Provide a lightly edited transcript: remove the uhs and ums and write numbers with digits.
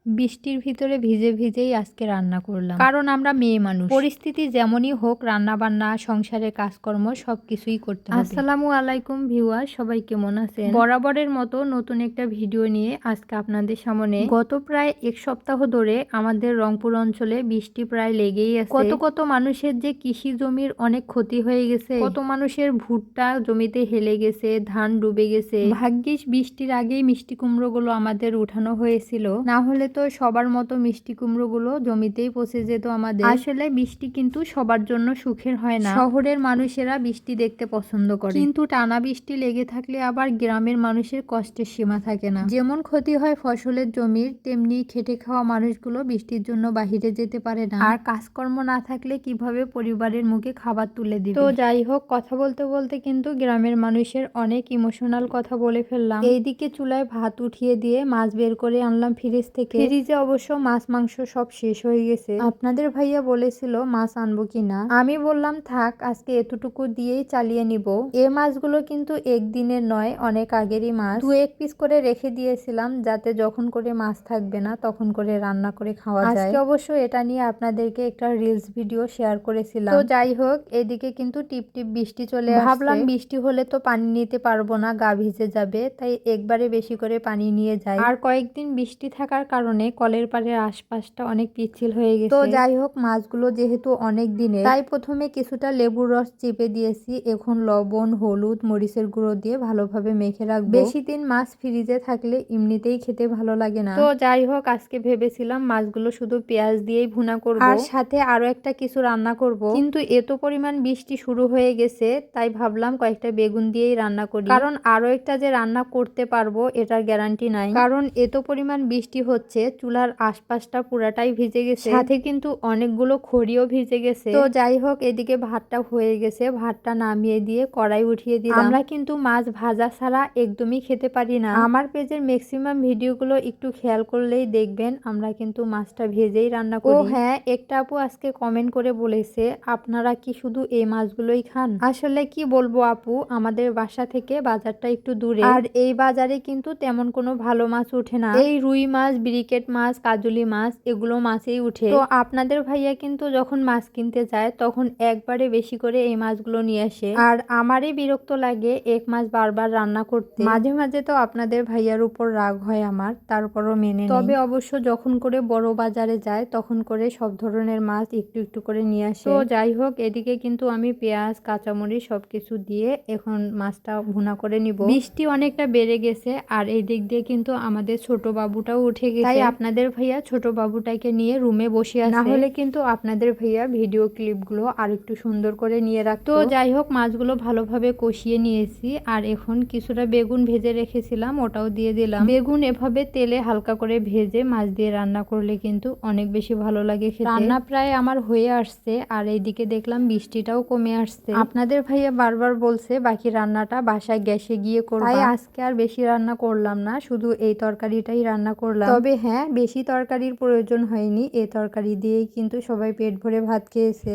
বৃষ্টির ভিতরে ভিজে ভিজেই আজকে রান্না করলাম, কারণ আমরা মেয়ে মানুষ। পরিস্থিতি যেমনই হোক, রান্না বান্না, সংসারের কাজকর্ম সবকিছুই করতে হবে। আসসালামু আলাইকুম ভিউয়ার, সবাই কেমন আছেন? বরাবরের মতো নতুন একটা ভিডিও নিয়ে আজকে আপনাদের সামনে। গত প্রায় এক সপ্তাহ ধরে আমাদের রংপুর অঞ্চলে বৃষ্টি প্রায় লেগেই আছে। কত কত মানুষের যে কৃষি জমির অনেক ক্ষতি হয়ে গেছে, কত মানুষের ভুট্টা জমিতে হেলে গেছে, ধান ডুবে গেছে। ভাগ্যিস বৃষ্টির আগেই মিষ্টি কুমড়োগুলো আমাদের উঠানো হয়েছিল, না হলে তো সবার মতো মিষ্টি কুমড়োগুলো জমিতেই পচে যেত আমাদের। আসলে বৃষ্টি কিন্তু সবার জন্য সুখের হয় না। শহরের মানুষেরা বৃষ্টি দেখতে পছন্দ করে, কিন্তু টানা বৃষ্টি লেগে থাকলে আবার গ্রামের মানুষের কষ্টের সীমা থাকে না। যেমন ক্ষতি হয় ফসলের জমির, তেমনি খেটে খাওয়া মানুষগুলো বৃষ্টির জন্য বাহিরে যেতে পারে না। আর কাজকর্ম না থাকলে কিভাবে পরিবারের মুখে খাবার তুলে দিবে? তো যাই হোক, কথা বলতে বলতে কিন্তু গ্রামের মানুষের অনেক ইমোশনাল কথা বলে ফেললাম। এইদিকে চুলায় ভাত উঠিয়ে দিয়ে মাছ বের করে আনলাম ফ্রিজ থেকে। ফ্রিজে অবশ্য মাছ মাংস সব শেষ হয়ে গেছে। আপনাদের ভাইয়া বলেছিল মাছ আনবো কিনা, আমি বললাম থাক, আজকে এতটুকু দিয়েই চালিয়ে নিব। এই মাছগুলো কিন্তু একদিনের নয়, অনেক আগেরই মাছ। 2-1 পিস করে রেখে দিয়েছিলাম, যাতে যখন করে মাছ থাকবে না তখন করে রান্না করে খাওয়া যায়। আজকে অবশ্য এটা নিয়ে আপনাদেরকে একটা রিলস ভিডিও শেয়ার করেছিলাম। তো যাই হোক, এদিকে কিন্তু টিপ টিপ বৃষ্টি চলে আসছে। ভাবলাম বৃষ্টি হলে তো পানি নিতে পারবো না, গা ভিজে যাবে, তাই একবারে বেশি করে পানি নিয়ে যাই। আর কয়েকদিন বৃষ্টি থাকার কারণে কলের পাড়ের আশপাশটা অনেক পিচ্ছিল হয়ে গেছে। তো যাই হোক, মাছগুলো যেহেতু অনেক দিনে, তাই প্রথমে কিছুটা লেবুর রস চেপে দিয়েছি। এখন লবণ, হলুদ, মরিচের গুঁড়ো দিয়ে ভালোভাবে মেখে রাখবো। বেশি দিন মাছ ফ্রিজে থাকলে এমনিতেই খেতে ভালো লাগে না। তো যাই হোক, আজকে ভেবেছিলাম মাছগুলো শুধু পেঁয়াজ দিয়েই ভুনা করব, আর সাথে আরো একটা কিছু রান্না করব, কিন্তু এত পরিমাণ বৃষ্টি শুরু হয়ে গেছে, তাই ভাবলাম কয়েকটা বেগুন দিয়েই রান্না করি। কারণ আরো একটা যে রান্না করতে পারবো এটার গ্যারান্টি নাই, কারণ এত পরিমাণ বৃষ্টি হচ্ছে, চুলার আশপাশটা পুরাটাই ভিজে গেছে, সাথে কিন্তু অনেকগুলো খড়িও ভিজে গেছে। তো যাই হোক, এদিকে ভাতটা হয়ে গেছে, ভাতটা নামিয়ে দিয়ে কড়াই উঠিয়ে দিলাম। আমরা কিন্তু মাছ ভাজা ছাড়া একদমই খেতে পারি না। আমার পেজের ম্যাক্সিমাম ভিডিওগুলো একটু খেয়াল করলেই দেখবেন আমরা কিন্তু মাছটা ভেজেই রান্না করি। ও হ্যাঁ, একটা আপু আজকে কমেন্ট করে বলেছে আপনারা কি শুধু এই মাছগুলোই খান? আসলে কি বলবো আপু, আমাদের বাসা থেকে বাজারটা একটু দূরে, আর এই বাজারে কিন্তু তেমন কোনো ভালো মাছ উঠে না। এই রুই মাছ, ব্রিকেট মাছ, কাজলি মাছ, এগুলো মাছই উঠে। তো আপনাদের ভাইয়া কিন্তু যখন মাছ কিনতে যায় তখন একবারে বেশি করে এই মাছগুলো নিয়ে আসে, আর আমারই বিরক্ত লাগে এক মাছ বারবার রান্না করতে। মাঝে মাঝে তো আপনাদের ভাইয়ার উপর রাগ হয় আমার, তারপরও মেনে নিই। তবে অবশ্য যখন করে বড় বাজারে যায় তখন করে সব ধরনের মাছ একটু একটু করে নিয়ে আসে। তো যাই হোক, এদিকে কিন্তু আমি পেঁয়াজ, কাঁচামরিচ সবকিছু দিয়ে এখন মাছটা ভুনা করে নিব। বৃষ্টি অনেকটা বেড়ে গেছে, আর এই দিক দিয়ে কিন্তু আমাদের ছোট বাবুটাও উঠে গেছে, তাই আপনাদের ভাইয়া ছোট বাবুটাকে নিয়ে রুমে বসে আছে, না হলে কিন্তু আপনাদের ভাইয়া ভিডিও ক্লিপগুলো আর একটু সুন্দর করে নিয়ে রাখতো। তো যাই হোক, মাছগুলো ভালোভাবে কষিয়ে নিয়েছি, আর এখন কিছুটা বেগুন ভেজে রেখেছিলাম ওটাও দিয়ে দিলাম। বেগুন এভাবে তেলে হালকা করে ভেজে মাছ দিয়ে রান্না করলে কিন্তু অনেক বেশি ভালো লাগে খেতে। রান্না প্রায় আমার হয়ে আসছে, আর এইদিকে দেখলাম বৃষ্টিটাও কমে আসছে। আপনাদের ভাইয়া বারবার বলছে বাকি রান্নাটা বাসায় গ্যাসে গিয়ে করবা, তাই আজকে আর বেশি রান্না করলাম না, শুধু এই তরকারিটাই রান্না করলাম। তবে হ্যাঁ, বেশি তরকারির প্রয়োজন হয়নি, এই তরকারি দিয়েই কিন্তু সবাই পেট ভরে ভাত খেয়েছে।